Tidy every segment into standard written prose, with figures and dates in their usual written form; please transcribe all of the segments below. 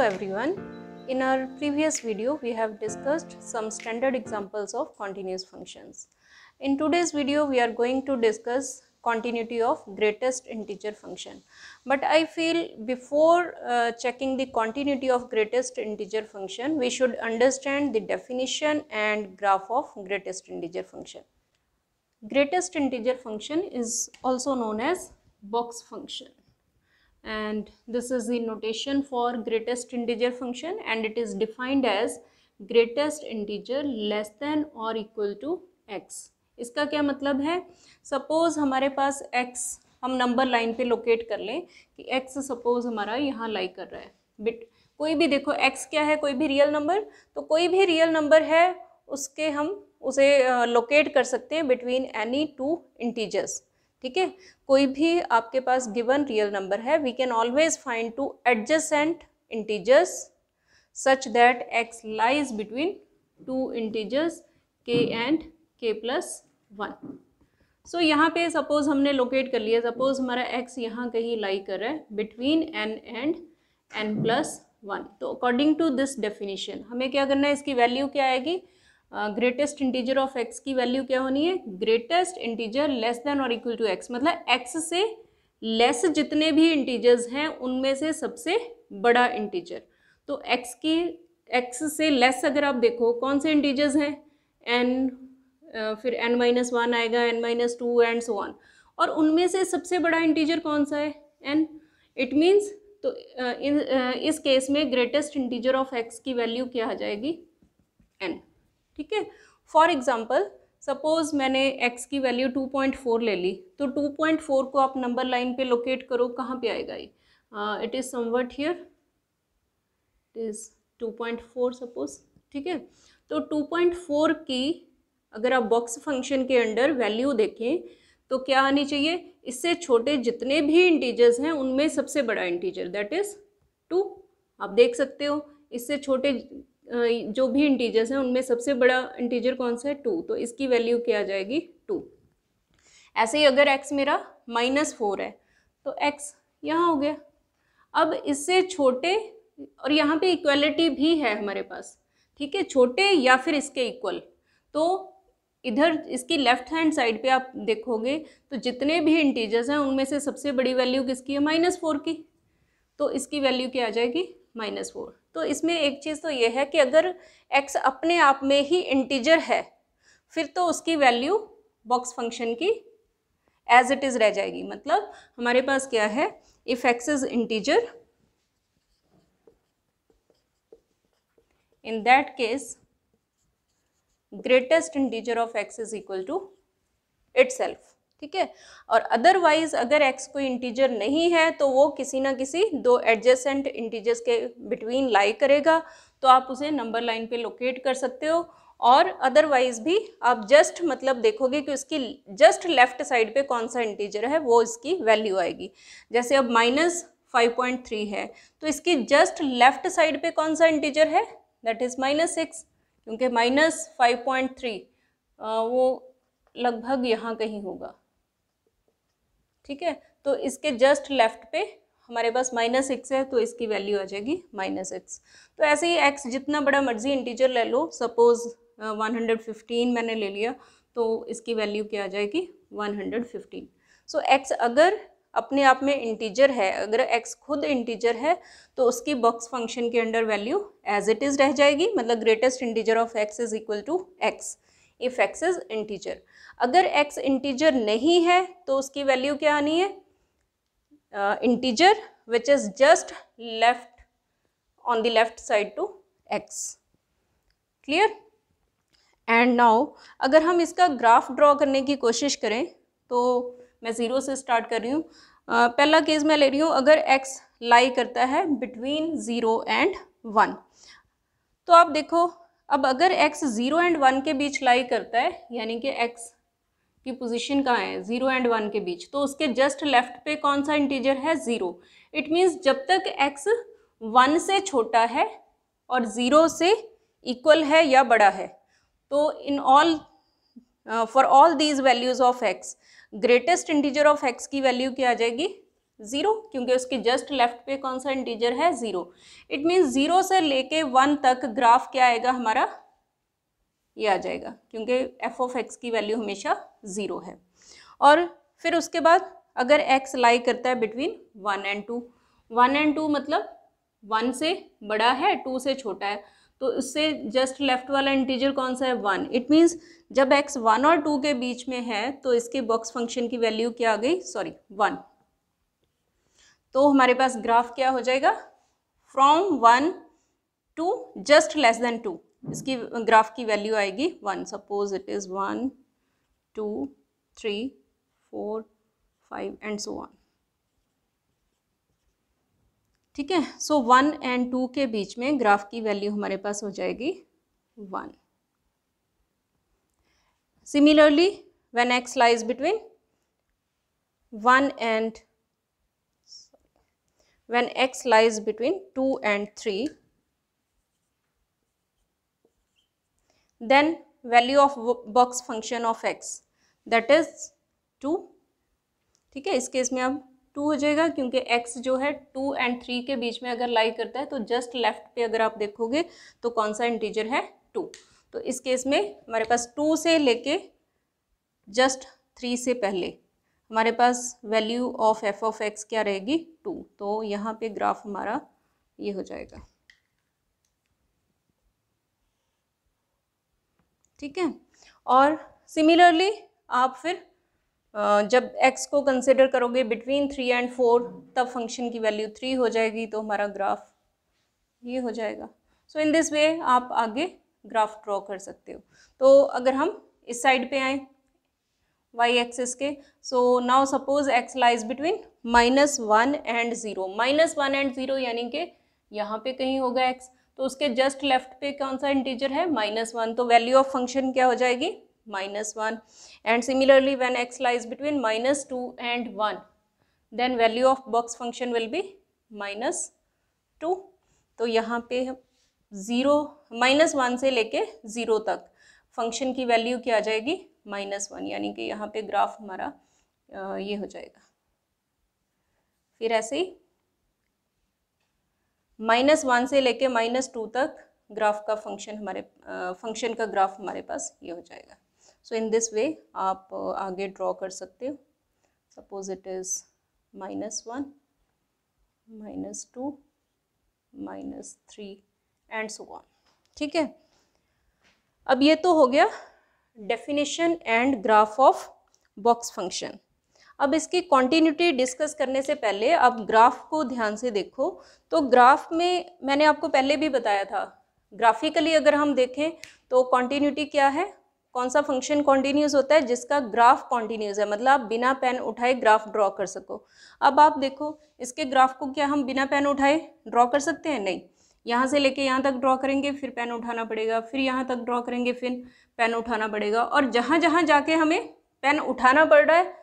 Hello everyone. In our previous video, we have discussed some standard examples of continuous functions. In today's video, we are going to discuss continuity of greatest integer function. But I feel before checking the continuity of greatest integer function, we should understand the definition and graph of greatest integer function. Greatest integer function is also known as box function. And this is the notation for greatest integer function, and it is defined as greatest integer less than or equal to x. इसका क्या मतलब है? Suppose हमारे पास x हम number line पे locate कर लें कि x सपोज हमारा यहाँ लाई कर रहा है बिट कोई भी, देखो x क्या है, कोई भी रियल नंबर, तो कोई भी रियल नंबर है उसके हम उसे लोकेट कर सकते हैं बिटवीन एनी टू इंटीजर्स. ठीक है, कोई भी आपके पास गिवन रियल नंबर है, we can always find two adjacent integers such that x lies between two integers k and k plus 1. So यहाँ पे सपोज हमने लोकेट कर लिया, सपोज हमारा x यहाँ कहीं लाई कर रहा है between n and n plus 1. तो अकॉर्डिंग टू दिस डेफिनेशन हमें क्या करना है, इसकी वैल्यू क्या आएगी, ग्रेटेस्ट इंटीजर ऑफ x की वैल्यू क्या होनी है, ग्रेटेस्ट इंटीजर लेस देन और इक्वल टू x, मतलब x से लेस जितने भी इंटीजर्स हैं उनमें से सबसे बड़ा इंटीजर. तो x से लेस अगर आप देखो कौन से इंटीजर्स हैं, n, फिर n-1 आएगा, n-2 एंड सो ऑन, और उनमें से सबसे बड़ा इंटीजर कौन सा है, n. इट मीन्स तो इस केस में ग्रेटेस्ट इंटीजर ऑफ x की वैल्यू क्या आ जाएगी, n. ठीक है, फॉर एग्जाम्पल सपोज मैंने x की वैल्यू 2.4 ले ली, तो 2.4 को आप नंबर लाइन पे लोकेट करो, कहाँ पे आएगा ये, it is somewhat here, it is 2.4 suppose. ठीक है, तो 2.4 की अगर आप बॉक्स फंक्शन के अंडर वैल्यू देखें तो क्या आनी चाहिए, इससे छोटे जितने भी इंटीजर्स हैं उनमें सबसे बड़ा इंटीजर दैट इज़ 2. आप देख सकते हो इससे छोटे जो भी इंटीजर्स हैं उनमें सबसे बड़ा इंटीजर कौन सा है, 2, तो इसकी वैल्यू क्या आ जाएगी, 2. ऐसे ही अगर x मेरा -4 है तो x यहाँ हो गया. अब इससे छोटे, और यहाँ पे इक्वलिटी भी है हमारे पास, ठीक है, छोटे या फिर इसके इक्वल, तो इधर इसकी लेफ्ट हैंड साइड पे आप देखोगे तो जितने भी इंटीजर्स हैं उनमें से सबसे बड़ी वैल्यू किसकी है, -4 की, तो इसकी वैल्यू क्या आ जाएगी, -4. तो इसमें एक चीज़ तो ये है कि अगर x अपने आप में ही इंटीजर है फिर तो उसकी वैल्यू बॉक्स फंक्शन की एज इट इज़ रह जाएगी. मतलब हमारे पास क्या है, if x is integer, in that case greatest integer of x is equal to itself. ठीक है, और अदरवाइज अगर x कोई इंटीजर नहीं है तो वो किसी ना किसी दो एडजेसेंट इंटीजर्स के बिटवीन लाई करेगा, तो आप उसे नंबर लाइन पे लोकेट कर सकते हो. और अदरवाइज भी आप जस्ट मतलब देखोगे कि उसकी जस्ट लेफ्ट साइड पे कौन सा इंटीजर है वो इसकी वैल्यू आएगी. जैसे अब -5.3 है तो इसकी जस्ट लेफ्ट साइड पे कौन सा इंटीजर है, दैट इज़ -6, क्योंकि -5.3 वो लगभग यहाँ कहीं होगा. ठीक है, तो इसके जस्ट लेफ्ट पे हमारे पास -6 है तो इसकी वैल्यू आ जाएगी -6. तो ऐसे ही x जितना बड़ा मर्जी इंटीजर ले लो, सपोज 115 मैंने ले लिया तो इसकी वैल्यू क्या आ जाएगी, 115. सो x अगर अपने आप में इंटीजर है, अगर x खुद इंटीजर है तो उसकी बॉक्स फंक्शन के under value as it is रह जाएगी, मतलब greatest integer of x is equal to x if x is integer. अगर x इंटीजर नहीं है तो उसकी वैल्यू क्या आनी है, integer which is just left on the left side to x. Clear. And now अगर हम इसका ग्राफ ड्रॉ करने की कोशिश करें तो मैं 0 से स्टार्ट कर रही हूँ. पहला केस मैं ले रही हूँ, अगर x लाई करता है बिटवीन 0 एंड 1, तो आप देखो अब अगर x 0 एंड 1 के बीच लाई करता है, यानी कि x की पोजीशन कहाँ है, 0 एंड 1 के बीच, तो उसके जस्ट लेफ्ट पे कौन सा इंटीजर है, 0. इट मीन्स जब तक x 1 से छोटा है और 0 से इक्वल है या बड़ा है, तो in all for all these values of x greatest integer of x की वैल्यू क्या आ जाएगी, 0, क्योंकि उसके जस्ट लेफ्ट पे कौन सा इंटीजर है 0। इट मीन्स 0 से लेके 1 तक ग्राफ क्या आएगा हमारा, ये आ जाएगा, क्योंकि एफ ऑफ एक्स की वैल्यू हमेशा 0 है। और फिर उसके बाद अगर x लाई करता है बिटवीन 1 एंड 2, 1 एंड 2 मतलब 1 से बड़ा है 2 से छोटा है, तो उससे जस्ट लेफ्ट वाला इंटीजर कौन सा है 1। इट मीन्स जब x 1 और 2 के बीच में है तो इसके बॉक्स फंक्शन की वैल्यू क्या आ गई, सॉरी 1। तो हमारे पास ग्राफ क्या हो जाएगा, from 1 to just less than 2, इसकी ग्राफ की वैल्यू आएगी 1। Suppose it is 1 2 3 4 5 and so on. ठीक है, सो 1 एंड 2 के बीच में ग्राफ की वैल्यू हमारे पास हो जाएगी 1। Similarly when x lies between 1 and when x lies between 2 and 3, then value of box function of x that is 2। ठीक है, इस केस में अब 2 हो जाएगा, क्योंकि x जो है 2 एंड 3 के बीच में अगर लाई करता है तो जस्ट लेफ्ट पे अगर आप देखोगे तो कौन सा इंटीजर है 2। तो इस केस में हमारे पास 2 से लेके जस्ट 3 से पहले हमारे पास value of F of X क्या रहेगी 2। तो यहाँ पे ग्राफ हमारा ये हो जाएगा। ठीक है, और सिमिलरली आप फिर जब x को कंसिडर करोगे बिटवीन 3 एंड 4 तब फंक्शन की वैल्यू 3 हो जाएगी, तो हमारा ग्राफ ये हो जाएगा। सो इन दिस वे आप आगे ग्राफ ड्रॉ कर सकते हो। तो अगर हम इस साइड पे आए y एक्सिस के, so now suppose x lies between -1 and 0, -1 and 0 यानी कि यहाँ पे कहीं होगा x, तो उसके जस्ट लेफ्ट पे कौन सा इंटीजर है -1, तो वैल्यू ऑफ फंक्शन क्या हो जाएगी -1। And similarly when x lies between -2 and 1, then value of box function will be -2। तो यहाँ पे 1 से लेके 0 तक फंक्शन की वैल्यू क्या आ जाएगी -1, यानी कि यहाँ पे ग्राफ हमारा ये हो जाएगा। फिर ऐसे ही -1 से लेके -2 तक ग्राफ का फंक्शन हमारे फंक्शन का ग्राफ हमारे पास ये हो जाएगा। सो इन दिस वे आप आगे ड्रॉ कर सकते हो। Suppose it is -1 -2 -3 and so on. ठीक है, अब ये तो हो गया definition and graph of box function. अब इसकी कॉन्टिन्यूटी डिस्कस करने से पहले अब ग्राफ को ध्यान से देखो। तो ग्राफ में मैंने आपको पहले भी बताया था, ग्राफिकली अगर हम देखें तो कॉन्टिन्यूटी क्या है, कौन सा फंक्शन कॉन्टिन्यूस होता है, जिसका ग्राफ कॉन्टिन्यूस है, मतलब आप बिना पेन उठाए ग्राफ ड्रॉ कर सको। अब आप देखो इसके ग्राफ को क्या हम बिना पेन उठाए ड्रॉ कर सकते हैं, नहीं। यहाँ से लेके यहाँ तक ड्रॉ करेंगे फिर पेन उठाना पड़ेगा, फिर यहाँ तक ड्रॉ करेंगे फिर पेन उठाना पड़ेगा, और जहाँ जहाँ जाके हमें पेन उठाना पड़ रहा है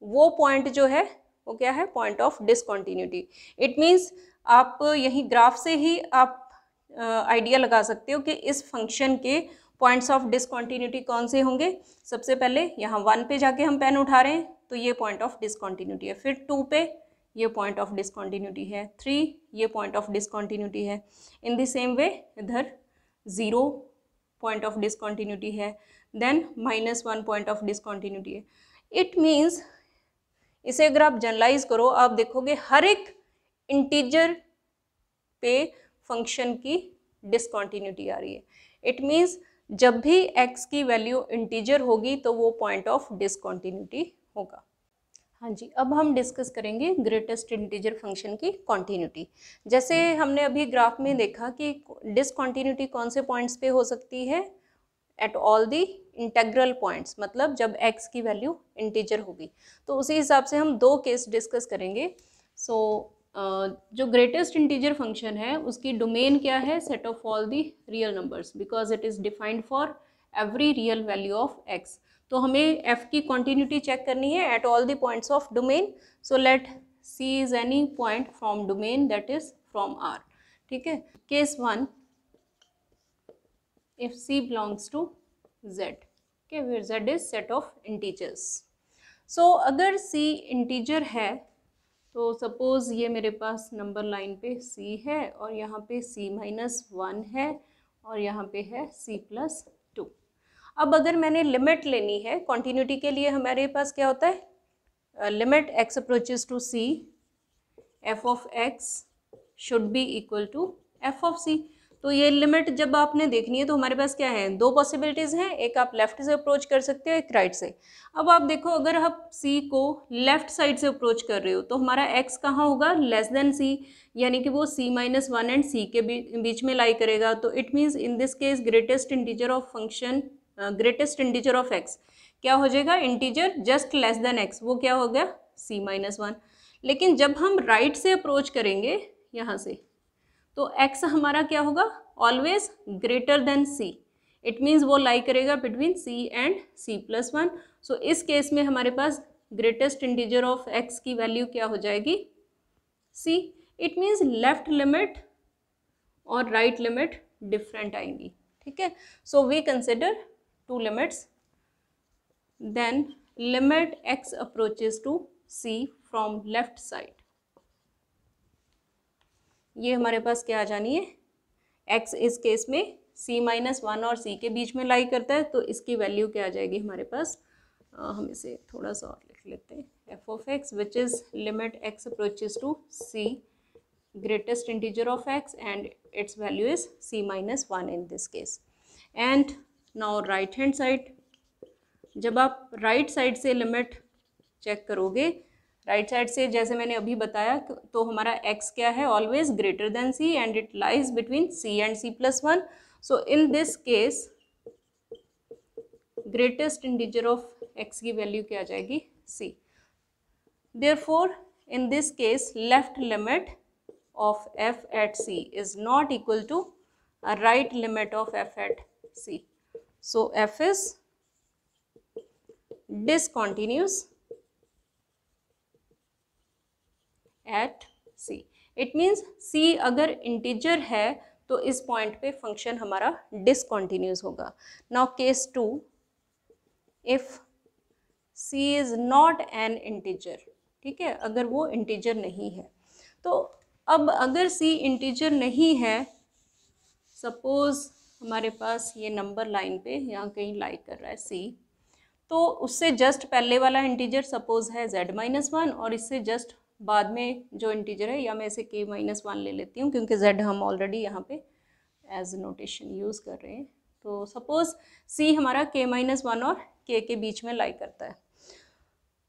वो पॉइंट जो है वो क्या है, point of discontinuity. It means आप यही ग्राफ से ही आप आइडिया लगा सकते हो कि इस फंक्शन के पॉइंट्स ऑफ डिसकॉन्टिन्यूटी कौन से होंगे। सबसे पहले यहाँ 1 पे जाके हम पेन उठा रहे हैं तो ये पॉइंट ऑफ डिसकॉन्टिन्यूटी है, फिर 2 पे ये पॉइंट ऑफ डिसकॉन्टिन्यूटी है, 3 ये पॉइंट ऑफ डिसकॉन्टिन्यूटी है। इन द सेम वे इधर 0 पॉइंट ऑफ डिसकॉन्टिन्यूटी है, देन -1 पॉइंट ऑफ डिसकॉन्टिन्यूटी है। इट मीन्स इसे अगर आप जनरलाइज करो, आप देखोगे हर एक इंटीजर पे फंक्शन की डिसकॉन्टिन्यूटी आ रही है। इट मीन्स जब भी x की वैल्यू इंटीजर होगी तो वो पॉइंट ऑफ डिसकॉन्टिन्यूटी होगा। हाँ जी, अब हम डिस्कस करेंगे ग्रेटेस्ट इंटीजर फंक्शन की कॉन्टिन्यूटी। जैसे हमने अभी ग्राफ में देखा कि डिसकॉन्टिन्यूटी कौन से पॉइंट्स पे हो सकती है, at all the integral points, मतलब जब x की वैल्यू इंटीजर होगी। तो उसी हिसाब से हम 2 केस डिस्कस करेंगे। सो जो ग्रेटेस्ट इंटीजर फंक्शन है उसकी डोमेन क्या है, set of all the real numbers, because it is defined for every real value of x। तो हमें f की कॉन्टिन्यूटी चेक करनी है at all the points of domain. So let c is any point from domain that is from R। ठीक है, case 1, if c belongs to z, okay, where z is set of integers। so अगर c integer है तो suppose ये मेरे पास number line पे c है और यहाँ पे c-1 है और यहाँ पे है c+2। अब अगर मैंने लिमिट लेनी है कॉन्टीन्यूटी के लिए, हमारे पास क्या होता है, limit x approaches to c, f of x should be equal to f of c। तो ये लिमिट जब आपने देखनी है तो हमारे पास क्या है, दो पॉसिबिलिटीज़ हैं, एक आप लेफ्ट से अप्रोच कर सकते हो, एक राइट से। अब आप देखो, अगर आप c को लेफ्ट साइड से अप्रोच कर रहे हो तो हमारा x कहाँ होगा, लेस देन c, यानी कि वो c-1 एंड c के बीच में लाई करेगा। तो it means in this case greatest integer of function, greatest integer of x क्या हो जाएगा, integer just less then x, वो क्या हो गया, c-1। लेकिन जब हम राइट से अप्रोच करेंगे यहाँ से, तो x हमारा क्या होगा, always greater than c। It means वो लाई करेगा बिटवीन c एंड c+1। सो इस केस में हमारे पास ग्रेटेस्ट इंटीजर ऑफ x की वैल्यू क्या हो जाएगी, c। It means left limit और राइट लिमिट डिफरेंट आएंगी, ठीक है। So we consider two limits, then limit x approaches to c from left side, ये हमारे पास क्या आ जानी है, x इस केस में c-1 और c के बीच में लाई करता है, तो इसकी वैल्यू क्या आ जाएगी हमारे पास, हम इसे थोड़ा सा और लिख लेते हैं, f of x which is limit x approaches to c, greatest integer of x and its value is c-1 in this case. And now right hand side, जब आप राइट साइड से लिमिट चेक करोगे, right side से जैसे मैंने अभी बताया, तो हमारा x क्या है, always greater than c and it lies between c and c+1। So in this case greatest integer of x की वैल्यू क्या आ जाएगी, c। Therefore in this case left limit of f at c is not equal to a right limit of f at c. So f is discontinuous at c. It means c अगर integer है तो इस point पे function हमारा discontinuous होगा। Now case 2, if c is not an integer, ठीक है, अगर वो integer नहीं है, तो अब अगर c इंटीजर नहीं है, सपोज हमारे पास ये नंबर लाइन पे यहाँ कहीं लाई कर रहा है c, तो उससे जस्ट पहले वाला इंटीजर सपोज है z-1 और इससे जस्ट बाद में जो इंटीजर है, या मैं इसे k-1 ले लेती हूँ क्योंकि z हम ऑलरेडी यहाँ पे एज नोटेशन यूज़ कर रहे हैं। तो सपोज c हमारा k-1 और k के बीच में लाई करता है,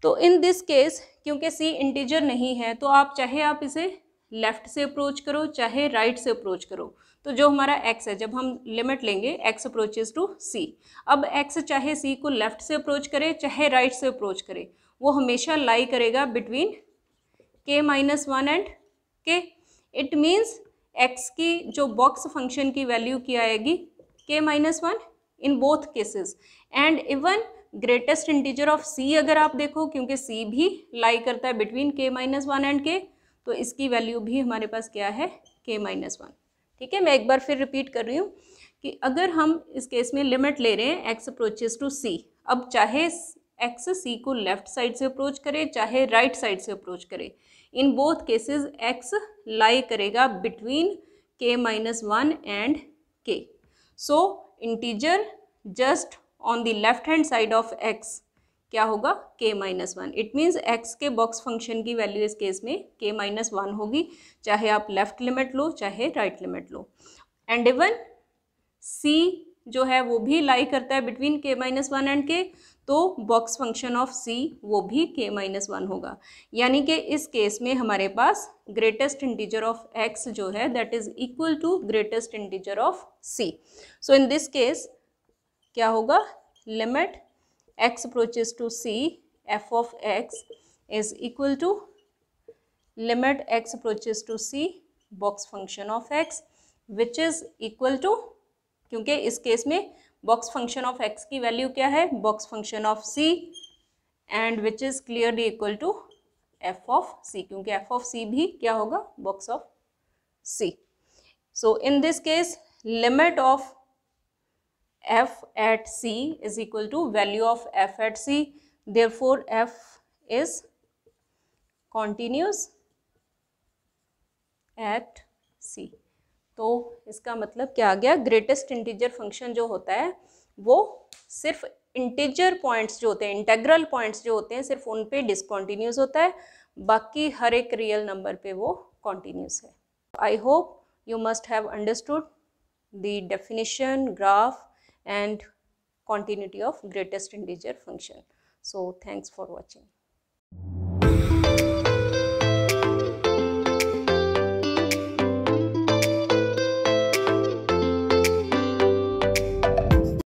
तो इन दिस केस क्योंकि c इंटीजर नहीं है, तो आप चाहे आप इसे लेफ्ट से अप्रोच करो चाहे राइट से अप्रोच करो, तो जो हमारा x है, जब हम लिमिट लेंगे x अप्रोचेस टू c, अब x चाहे c को लेफ्ट से अप्रोच करे चाहे राइट से अप्रोच करे, वो हमेशा लाई करेगा between k-1 and k। It means x की जो बॉक्स फंक्शन की वैल्यू क्या आएगी, k-1 in both cases. And even greatest integer of c अगर आप देखो, क्योंकि c भी लाई करता है बिटवीन k-1 एंड k, तो इसकी वैल्यू भी हमारे पास क्या है, k-1। ठीक है, मैं एक बार फिर रिपीट कर रही हूँ कि अगर हम इस केस में लिमिट ले रहे हैं x अप्रोचेस टू c, अब चाहे x c को लेफ्ट साइड से अप्रोच करे चाहे राइट साइड से अप्रोच करे, इन बोथ केसेस x लाई करेगा between k-1 and k। So integer just on the left hand side of x क्या होगा, k-1। इट मीन्स x के बॉक्स फंक्शन की वैल्यू इस केस में k-1 होगी, चाहे आप लेफ्ट लिमिट लो चाहे right limit low. And even c जो है वो भी लाई करता है बिटवीन k-1 एंड k, तो बॉक्स फंक्शन ऑफ c वो भी k-1 होगा। यानी कि इस केस में हमारे पास ग्रेटेस्ट इंटीजर ऑफ x जो है that is equal to greatest integer of c। So in this case क्या होगा, limit x approaches to c, f of x is equal to limit x approaches to c box function of x which is equal to, क्योंकि इस case में box function of x की value क्या है, box function of c, and which is clearly equal to f of c, क्योंकि f of c भी क्या होगा, box of c। So in this case limit of f at c is equal to value of f at c, therefore f is continuous at C. तो इसका मतलब क्या आ गया, greatest integer function जो होता है वो सिर्फ इंटीजर पॉइंट्स जो होते हैं, इंटेग्रल पॉइंट्स जो होते हैं, सिर्फ उन पे डिसकॉन्टिन्यूस होता है, बाकी हर एक रियल नंबर पे वो कॉन्टिन्यूस है। I hope you must have understood the definition, graph and continuity of greatest integer function. So thanks for watching.